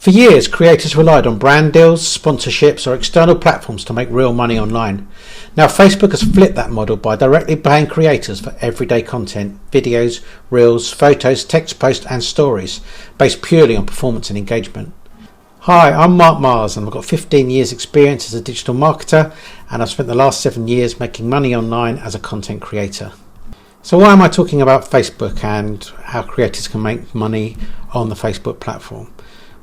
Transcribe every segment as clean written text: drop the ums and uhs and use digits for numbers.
For years, creators relied on brand deals, sponsorships, or external platforms to make real money online. Now, Facebook has flipped that model by directly paying creators for everyday content, videos, reels, photos, text posts, and stories, based purely on performance and engagement. Hi, I'm Mark Mars, and I've got 15 years experience as a digital marketer, and I've spent the last 7 years making money online as a content creator. So why am I talking about Facebook and how creators can make money on the Facebook platform?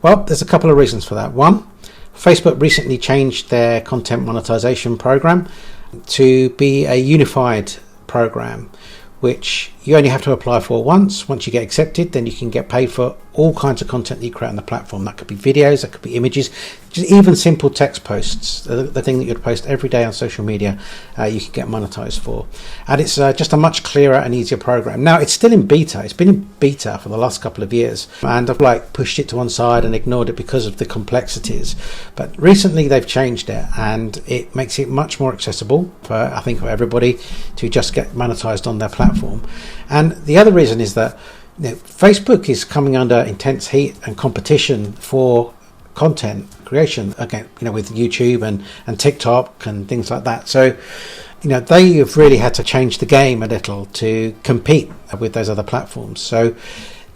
Well, there's a couple of reasons for that. One, Facebook recently changed their content monetization program to be a unified program, which you only have to apply for once. Once you get accepted, then you can get paid for all kinds of content that you create on the platform. That could be videos, that could be images, just even simple text posts, the thing that you'd post every day on social media, you can get monetized for. And it's just a much clearer and easier program. Now, it's still in beta. It's been in beta for the last couple of years, and I've pushed it to one side and ignored it because of the complexities. But recently they've changed it, and it makes it much more accessible for everybody to just get monetized on their platform. And the other reason is that Facebook is coming under intense heat and competition for content creation again, with YouTube and TikTok and things like that. So, they have really had to change the game a little to compete with those other platforms. So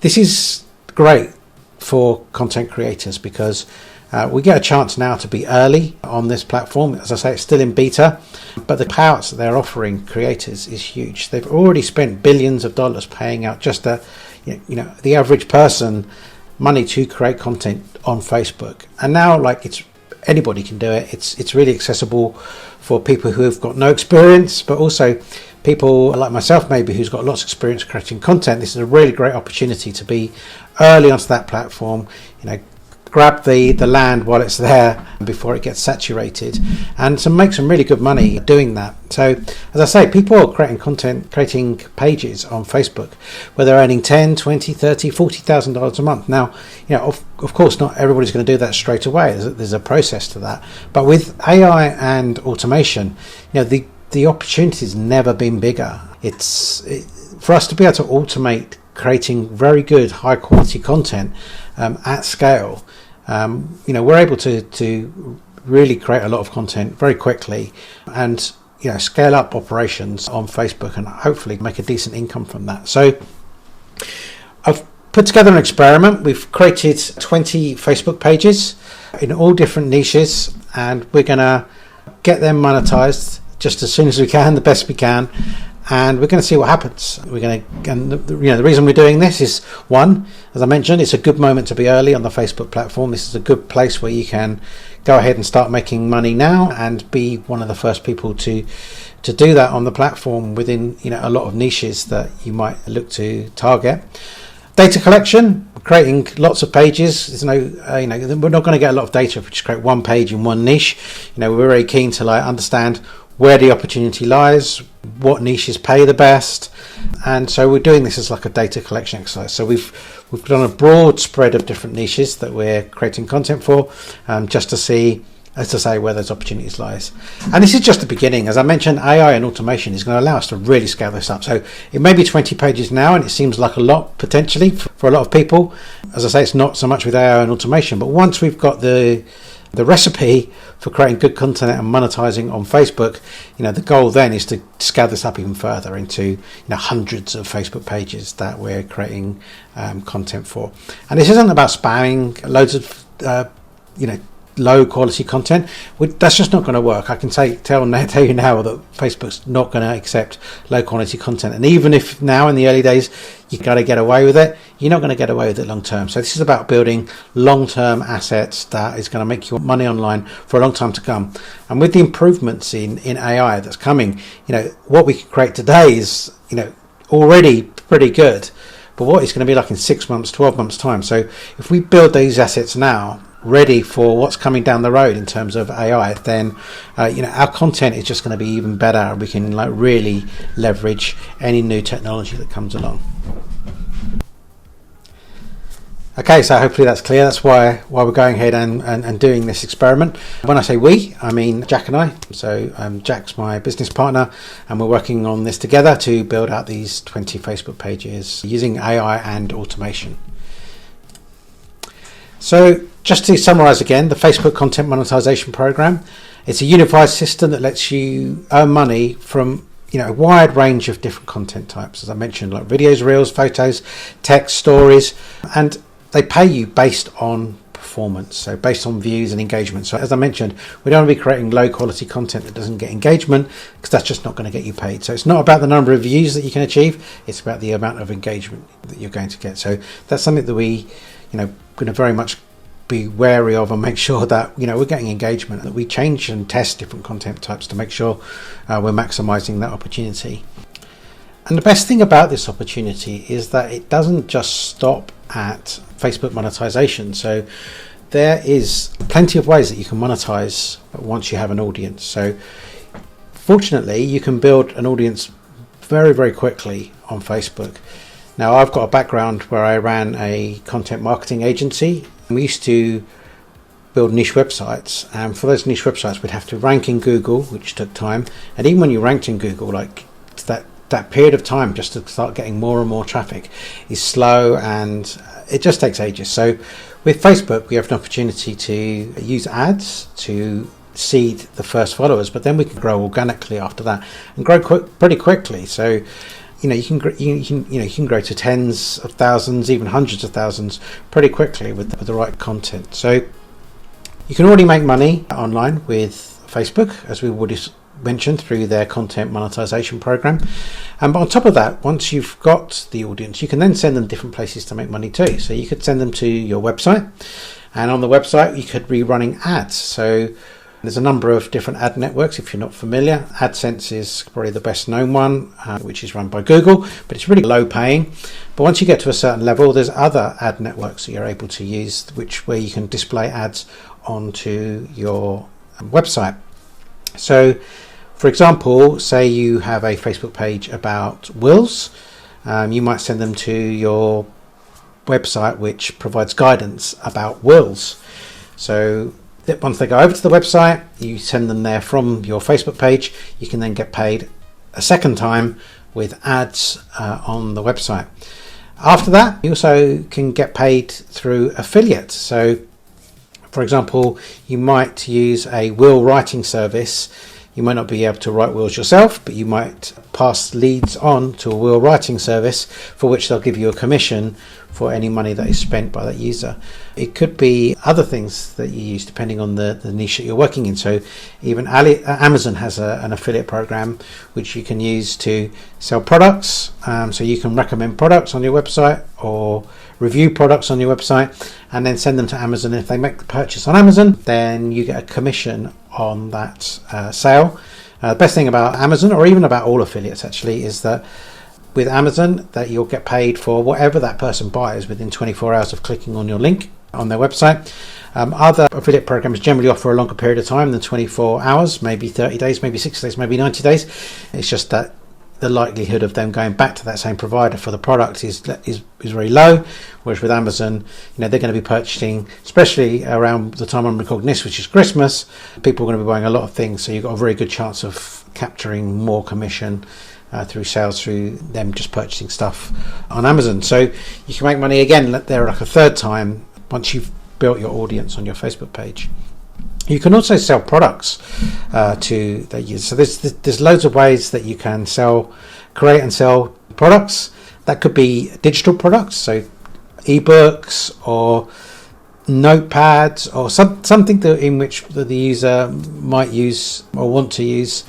this is great for content creators because we get a chance now to be early on this platform. As I say, it's still in beta, but the payouts that they're offering creators is huge. They've already spent billions of dollars paying out just the average person money to create content on Facebook. And now, it's anybody can do it. It's really accessible for people who have got no experience, but also people like myself, maybe, who's got lots of experience creating content. This is a really great opportunity to be early onto that platform. Grab the land while it's there before it gets saturated, and to make some really good money doing that. So, as I say, people are creating pages on Facebook where they're earning $10, $20, $30, $40,000 a month. Now, of course, not everybody's going to do that straight away. There's a process to that. But with AI and automation, the opportunity's never been bigger. For us to be able to automate creating very good, high quality content at scale. We're able to really create a lot of content very quickly and scale up operations on Facebook and hopefully make a decent income from that. So I've put together an experiment. We've created 20 Facebook pages in all different niches, and we're going to get them monetized just as soon as we can, the best we can. And we're going to see what happens. The reason we're doing this is, one, as I mentioned, it's a good moment to be early on the Facebook platform. This is a good place where you can go ahead and start making money now and be one of the first people to do that on the platform within a lot of niches that you might look to target. Data collection, creating lots of pages. There's we're not going to get a lot of data if we just create one page in one niche. We're very keen to understand where the opportunity lies, what niches pay the best, and so we're doing this as a data collection exercise. So we've done a broad spread of different niches that we're creating content for, just to see, as I say, where those opportunities lies. And this is just the beginning. As I mentioned, AI and automation is going to allow us to really scale this up. So it may be 20 pages now, and it seems like a lot potentially for a lot of people. As I say, it's not so much with AI and automation, but once we've got the recipe for creating good content and monetizing on Facebook, the goal then is to scale this up even further into hundreds of Facebook pages that we're creating content for. And this isn't about spamming loads of low quality content. That's just not going to work. I can tell you now that Facebook's not going to accept low quality content, and even if now in the early days you got to get away with it, you're not going to get away with it long term. So this is about building long term assets that is going to make you money online for a long time to come. And with the improvements in AI that's coming, what we can create today is already pretty good, but what it's going to be like in 6 months, 12 months time. So if we build these assets now ready for what's coming down the road in terms of AI, then our content is just going to be even better. We can really leverage any new technology that comes along. Okay, so hopefully that's clear. That's why we're going ahead and doing this experiment. When I say we, I mean Jack and I. So Jack's my business partner, and we're working on this together to build out these 20 Facebook pages using AI and automation. So Just to summarize again, the Facebook content monetization program, it's a unified system that lets you earn money from a wide range of different content types, as I mentioned, like videos, reels, photos, text, stories, and they pay you based on performance, so based on views and engagement. So as I mentioned, we don't want to be creating low quality content that doesn't get engagement, because that's just not going to get you paid. So it's not about the number of views that you can achieve, it's about the amount of engagement that you're going to get. So that's something that we going to very much be wary of and make sure that we're getting engagement, that we change and test different content types to make sure we're maximizing that opportunity. And the best thing about this opportunity is that it doesn't just stop at Facebook monetization. So there is plenty of ways that you can monetize once you have an audience. So fortunately, you can build an audience very, very quickly on Facebook. Now, I've got a background where I ran a content marketing agency. We used to build niche websites, and for those niche websites we'd have to rank in Google, which took time. And even when you ranked in Google, like that period of time just to start getting more and more traffic is slow, and it just takes ages. So with Facebook, we have an opportunity to use ads to seed the first followers, but then we can grow organically after that and grow pretty quickly. So you can grow to tens of thousands, even hundreds of thousands pretty quickly with the right content. So you can already make money online with Facebook, as we already mentioned, through their content monetization program. And on top of that, once you've got the audience, you can then send them different places to make money too. So you could send them to your website, and on the website you could be running ads. So there's a number of different ad networks. If you're not familiar, AdSense is probably the best known one, which is run by Google, but it's really low paying. But once you get to a certain level, there's other ad networks that you're able to use, where you can display ads onto your website. So for example, say you have a Facebook page about wills, you might send them to your website which provides guidance about wills. So once they go over to the website, you send them there from your Facebook page. You can then get paid a second time with ads on the website. After that, you also can get paid through affiliate. So for example, you might use a will writing service. You might not be able to write wills yourself, but you might pass leads on to a will writing service, for which they'll give you a commission for any money that is spent by that user. It could be other things that you use depending on the niche that you're working in. So even Amazon has an affiliate program which you can use to sell products. So you can recommend products on your website or review products on your website and then send them to Amazon. If they make the purchase on Amazon, then you get a commission on that sale. The best thing about Amazon, or even about all affiliates actually, is that with Amazon, that you'll get paid for whatever that person buys within 24 hours of clicking on your link on their website. Other affiliate programs generally offer a longer period of time than 24 hours, maybe 30 days, maybe 60 days, maybe 90 days. It's just that the likelihood of them going back to that same provider for the product is very low, whereas with Amazon, they're going to be purchasing, especially around the time I'm recording this, which is Christmas. People are going to be buying a lot of things, so you've got a very good chance of capturing more commission through sales through them just purchasing stuff on Amazon. So you can make money again there like a third time once you've built your audience on your Facebook page. You can also sell products to the users. So there's loads of ways that you can create and sell products. That could be digital products, so ebooks or notepads, or something in which the user might use or want to use.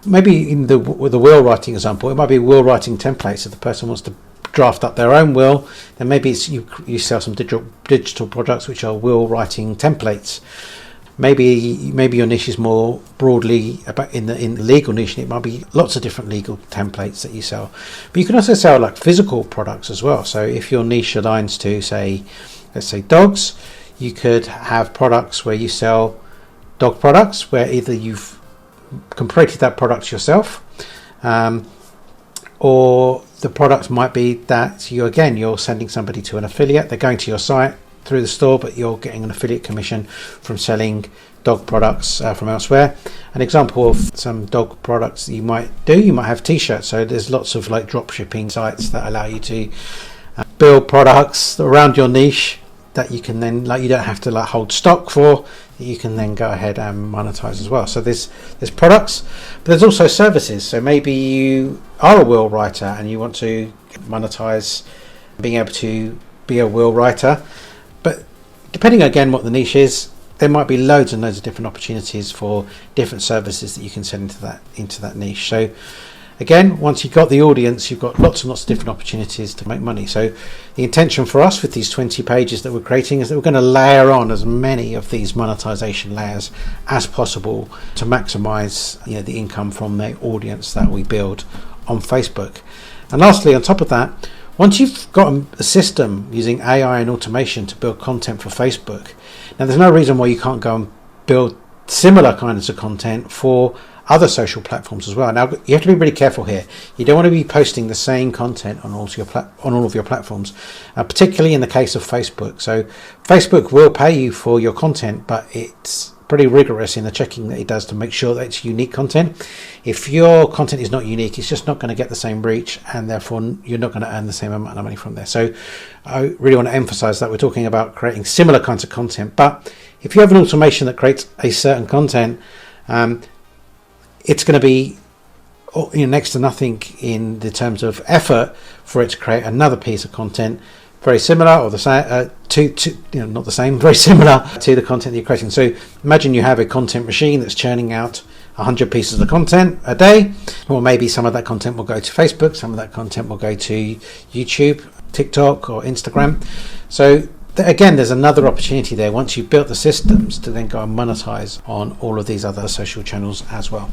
Maybe with the will writing example, it might be will writing templates. If the person wants to draft up their own will, then maybe you sell some digital products which are will writing templates. Maybe your niche is more broadly about in the legal niche, and it might be lots of different legal templates that you sell. But you can also sell like physical products as well. So if your niche aligns to, let's say dogs, you could have products where you sell dog products, where either you've completed that product yourself, or the product might be that you're sending somebody to an affiliate. They're going to your site through the store, but you're getting an affiliate commission from selling dog products from elsewhere. An example of some dog products that you might have t-shirts. So there's lots of like drop shipping sites that allow you to build products around your niche that you can then, like, you don't have to like hold stock for, you can then go ahead and monetize as well. So there's products, but there's also services. So maybe you are a will writer and you want to monetize being able to be a will writer, but depending again what the niche is, there might be loads and loads of different opportunities for different services that you can sell into that niche. So again, once you've got the audience, you've got lots and lots of different opportunities to make money. So the intention for us with these 20 pages that we're creating is that we're going to layer on as many of these monetization layers as possible to maximize, the income from the audience that we build on Facebook. And lastly, on top of that, once you've got a system using AI and automation to build content for Facebook, now there's no reason why you can't go and build similar kinds of content for other social platforms as well. Now you have to be really careful here. You don't want to be posting the same content on all of your platforms, particularly in the case of Facebook. So Facebook will pay you for your content, but it's pretty rigorous in the checking that it does to make sure that it's unique content. If your content is not unique, it's just not going to get the same reach, and therefore you're not going to earn the same amount of money from there. So I really want to emphasize that we're talking about creating similar kinds of content, but if you have an automation that creates a certain content, it's going to be next to nothing in the terms of effort for it to create another piece of content very similar or the same not the same, very similar to the content that you're creating. So imagine you have a content machine that's churning out 100 pieces of content a day, or maybe some of that content will go to Facebook, some of that content will go to YouTube, TikTok or Instagram. So again, there's another opportunity there once you've built the systems to then go and monetize on all of these other social channels as well.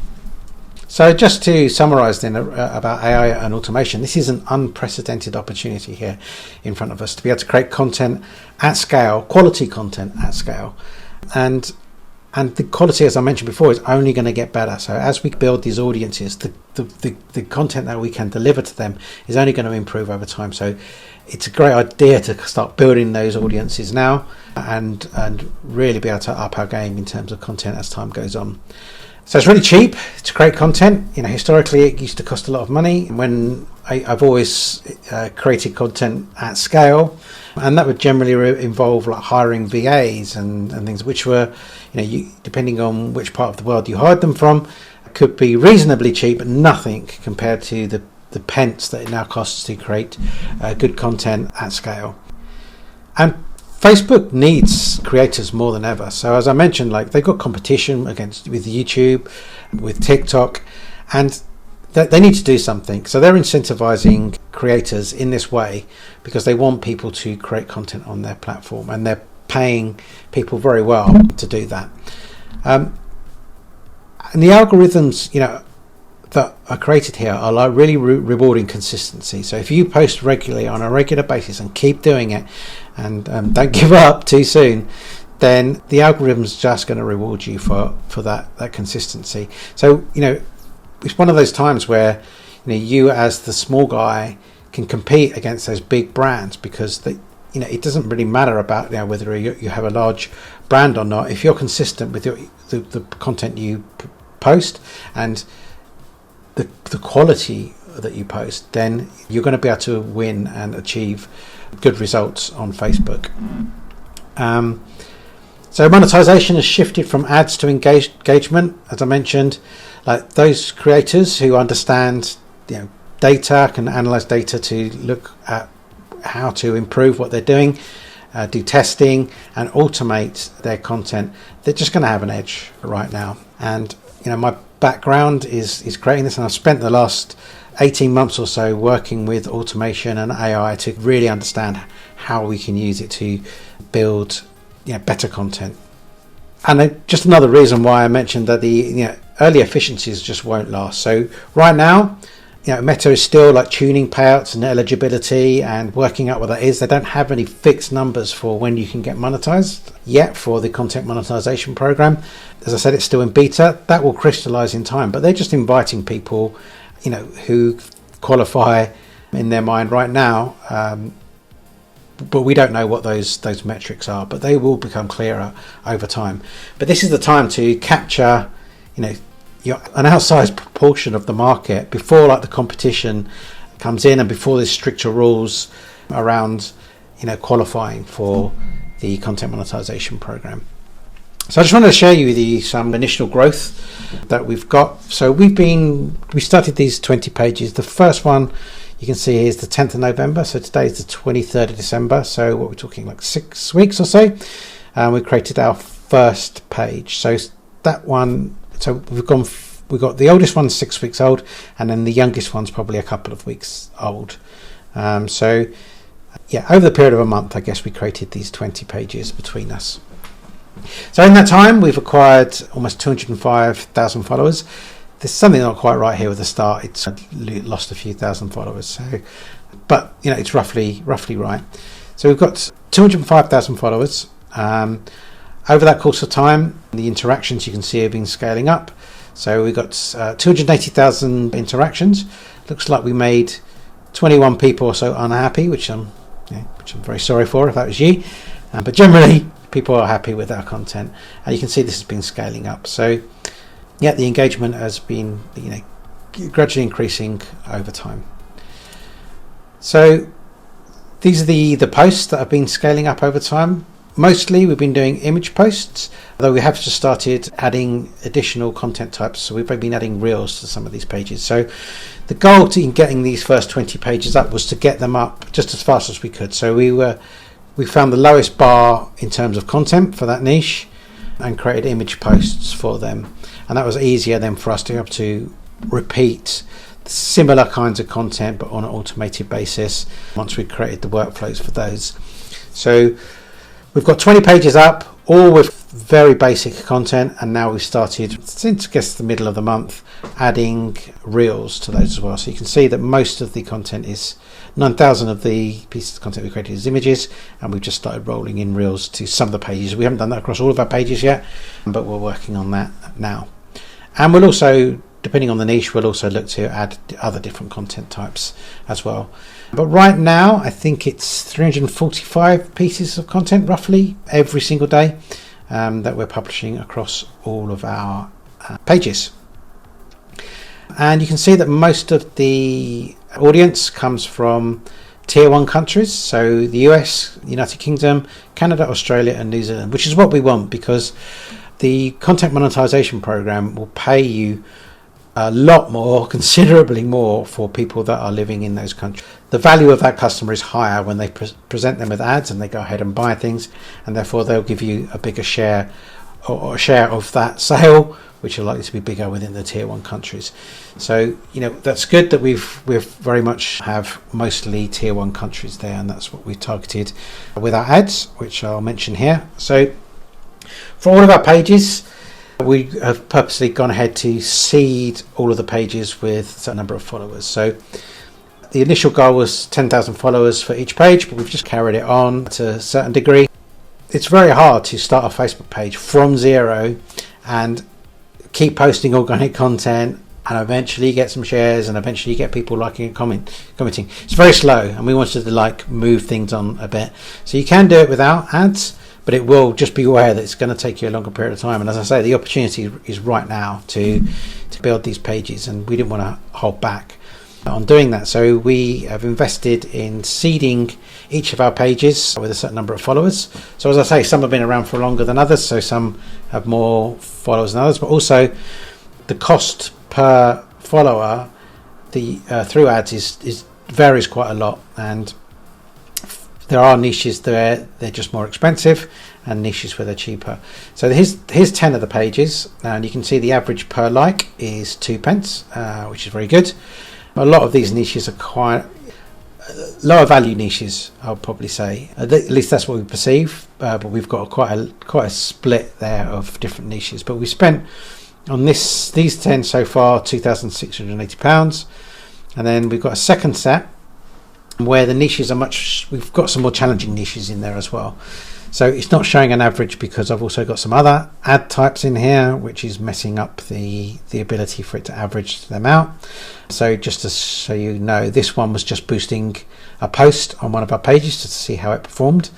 So just to summarize then about AI and automation, this is an unprecedented opportunity here in front of us to be able to create content at scale, quality content at scale. And the quality, as I mentioned before, is only going to get better. So as we build these audiences, the content that we can deliver to them is only going to improve over time. So it's a great idea to start building those audiences now and really be able to up our game in terms of content as time goes on. So it's really cheap to create content. Historically it used to cost a lot of money when I've always created content at scale, and that would generally involve like hiring VAs and things, which were, depending on which part of the world you hired them from, could be reasonably cheap, but nothing compared to the pence that it now costs to create good content at scale. And Facebook needs creators more than ever. So as I mentioned, like they've got competition with YouTube, with TikTok, and they need to do something. So they're incentivizing creators in this way because they want people to create content on their platform, and they're paying people very well to do that. And the algorithms, that are created here are like really rewarding consistency. So if you post regularly on a regular basis and keep doing it and don't give up too soon, then the algorithm's just going to reward you for that consistency. So it's one of those times where you as the small guy can compete against those big brands, because it doesn't really matter about whether you have a large brand or not. If you're consistent with the content you post and the quality that you post, then you're going to be able to win and achieve good results on Facebook. So monetization has shifted from ads to engagement, as I mentioned. Like those creators who understand data, can analyze data to look at how to improve what they're doing, do testing and automate their content, they're just going to have an edge right now. And my background is creating this, and I've spent the last 18 months or so working with automation and AI to really understand how we can use it to build better content. And just another reason why I mentioned that the early efficiencies just won't last. So right now, Meta is still like tuning payouts and eligibility and working out what that is. They don't have any fixed numbers for when you can get monetized yet for the content monetization program. As I said, it's still in beta. That will crystallize in time, but they're just inviting people, who qualify in their mind right now. But we don't know what those metrics are, but they will become clearer over time. But this is the time to capture, an outsized proportion of the market before the competition comes in, and before there's stricter rules around qualifying for the content monetization program. So I just wanted to share you some initial growth that we've got. So we started these 20 pages. The first one you can see here is the 10th of November. So today is the 23rd of December. So what we're talking, like 6 weeks or so. We created our first page. So that one, so we've got the oldest one 6 weeks old, and then the youngest one's probably a couple of weeks old. So yeah, over the period of a month, I guess we created these 20 pages between us. So in that time, we've acquired almost 205,000 followers. There's something not quite right here with the start. It's lost a few thousand followers. So, but it's roughly right. So we've got 205,000 followers. Over that course of time, the interactions you can see have been scaling up. So we've got 280,000 interactions. Looks like we made 21 people or so unhappy, which I'm very sorry for if that was you. But generally, people are happy with our content, and you can see this has been scaling up. So yeah, the engagement has been gradually increasing over time. So these are the posts that have been scaling up over time. Mostly we've been doing image posts, although we have just started adding additional content types. So we've been adding reels to some of these pages. So the goal in getting these first 20 pages up was to get them up just as fast as we could. So we found the lowest bar in terms of content for that niche and created image posts for them, and that was easier then for us to be able to repeat similar kinds of content but on an automated basis once we created the workflows for those. So we've got 20 pages up, all with very basic content, and now we've started, since I guess the middle of the month, adding reels to those as well. So you can see that most of the content is 9,000 of the pieces of content we created as images, and we've just started rolling in reels to some of the pages. We haven't done that across all of our pages yet, but we're working on that now. And we'll also, depending on the niche, we'll also look to add other different content types as well. But right now, I think it's 345 pieces of content roughly every single day that we're publishing across all of our pages. And you can see that most of the audience comes from tier 1 countries, so the US, United Kingdom, Canada, Australia and New Zealand, which is what we want, because the content monetization program will pay you a lot more, considerably more, for people that are living in those countries. The value of that customer is higher when they present them with ads and they go ahead and buy things, and therefore they'll give you a bigger share, or a share of that sale, which are likely to be bigger within the tier 1 countries. So that's good that we've very much have mostly tier 1 countries there, and that's what we've targeted with our ads, which I'll mention here. So for all of our pages, we have purposely gone ahead to seed all of the pages with a certain number of followers. So the initial goal was 10,000 followers for each page, but we've just carried it on to a certain degree. It's very hard to start a Facebook page from zero and keep posting organic content and eventually get some shares and eventually get people liking and commenting. It's very slow, and we wanted to move things on a bit. So you can do it without ads, but it will just be aware that it's going to take you a longer period of time. And as I say, the opportunity is right now to build these pages, and we didn't want to hold back on doing that. So we have invested in seeding each of our pages with a certain number of followers. So as I say, some have been around for longer than others, so some have more followers than others, but also the cost per follower through ads is varies quite a lot, and there are niches there they're just more expensive and niches where they're cheaper. So here's 10 of the pages, and you can see the average per like is 2p, which is very good. A lot of these niches are quite lower value niches, I'll probably say. At least that's what we perceive, but we've got quite a split there of different niches. But we spent on these 10 so far £2,680, and then we've got a second set where the niches are we've got some more challenging niches in there as well. So it's not showing an average because I've also got some other ad types in here, which is messing up the ability for it to average them out. So just so you know, this one was just boosting a post on one of our pages just to see how it performed.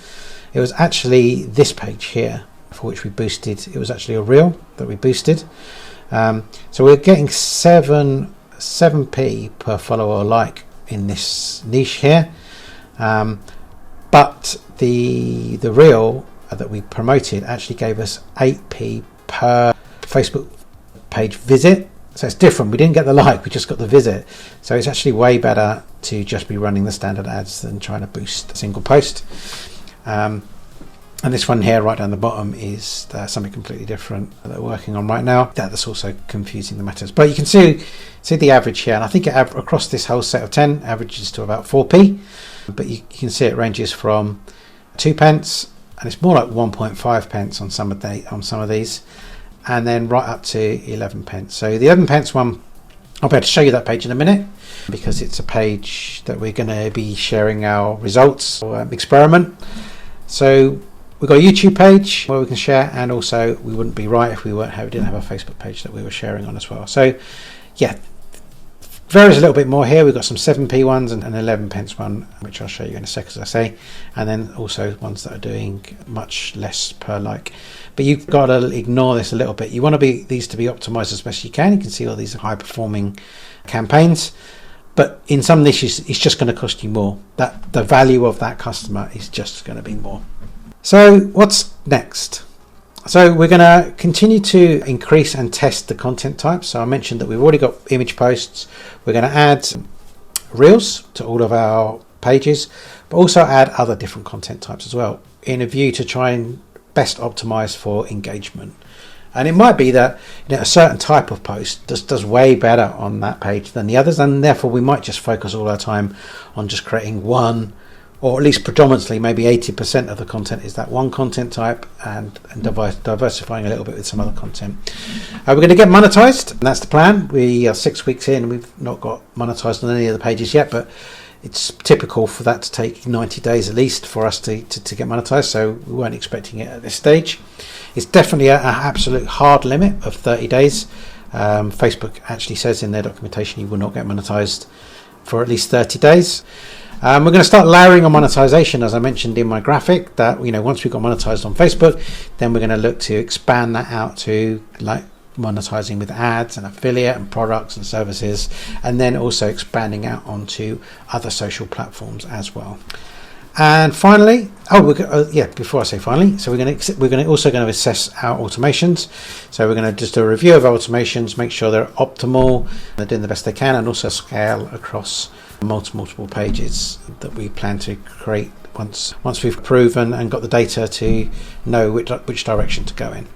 It was actually this page here for which we boosted. It was actually a reel that we boosted. So we're getting 7p per follower or like in this niche here. But the reel that we promoted actually gave us 8p per Facebook page visit. So it's different. We didn't get the like, we just got the visit. So it's actually way better to just be running the standard ads than trying to boost a single post. And this one here right down the bottom is something completely different that we're working on right now. That's also confusing the matters. But you can see the average here, and I think it across this whole set of 10 averages to about 4p. But you can see it ranges from 2 pence, and it's more like 1.5 pence on some of these, and then right up to 11 pence. So the 11 pence one, I'll be able to show you that page in a minute, because it's a page that we're going to be sharing our results or experiment. So we've got a YouTube page where we can share, and also we wouldn't be right if we didn't have a Facebook page that we were sharing on as well. So yeah, varies a little bit more here. We've got some 7p ones and an 11 pence one, which I'll show you in a sec, as I say, and then also ones that are doing much less per like. But you've got to ignore this a little bit. You want these to be optimized as best you can. You can see all these high performing campaigns, but in some niches it's just going to cost you more. That the value of that customer is just going to be more. So what's next? So we're going to continue to increase and test the content types. So I mentioned that we've already got image posts. We're going to add reels to all of our pages, but also add other different content types as well, in a view to try and best optimize for engagement. And it might be that a certain type of post does way better on that page than the others, and therefore we might just focus all our time on just creating one, or at least predominantly maybe 80% of the content is that one content type, and diversifying a little bit with some other content. We're going to get monetized, and that's the plan. We are 6 weeks in, we've not got monetized on any of the pages yet, but it's typical for that to take 90 days at least for us to get monetized, so we weren't expecting it at this stage. It's definitely an absolute hard limit of 30 days. Facebook actually says in their documentation you will not get monetized for at least 30 days. We're going to start layering on monetization, as I mentioned in my graphic, that once we've got monetized on Facebook, then we're going to look to expand that out to like monetizing with ads and affiliate and products and services, and then also expanding out onto other social platforms as well. And finally, before I say finally, so we're also going to assess our automations. So we're going to just do a review of our automations, make sure they're optimal, they're doing the best they can, and also scale across multiple pages that we plan to create once we've proven and got the data to know which direction to go in.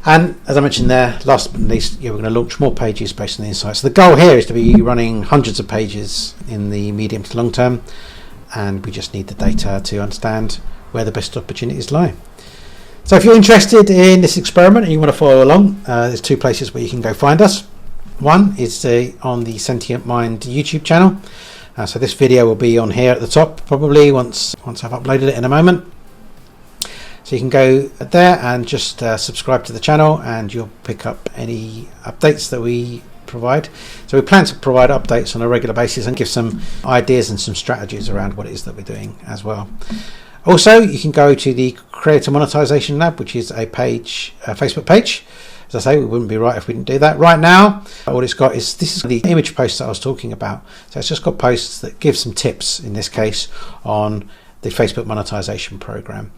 And as I mentioned there, last but not least, we're going to launch more pages based on the insights. So the goal here is to be running hundreds of pages in the medium to long term, and we just need the data to understand where the best opportunities lie. So if you're interested in this experiment and you want to follow along, there's 2 places where you can go find us. One is on the Sentient Mind YouTube channel. So this video will be on here at the top probably once I've uploaded it in a moment. So you can go there and just subscribe to the channel, and you'll pick up any updates that we provide. So we plan to provide updates on a regular basis and give some ideas and some strategies around what it is that we're doing as well. Also, you can go to the Creator Monetization Lab, which is a Facebook page. As I say, we wouldn't be right if we didn't do that. Right now, all it's got is, this is the image posts that I was talking about. So it's just got posts that give some tips, in this case, on the Facebook monetization program.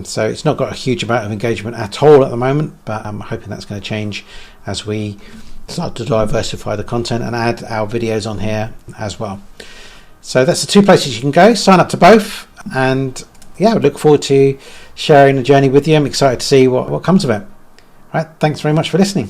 So it's not got a huge amount of engagement at all at the moment, but I'm hoping that's going to change as we start to diversify the content and add our videos on here as well. So that's the 2 places you can go. Sign up to both, and I look forward to sharing the journey with you. I'm excited to see what comes of it. Right, thanks very much for listening.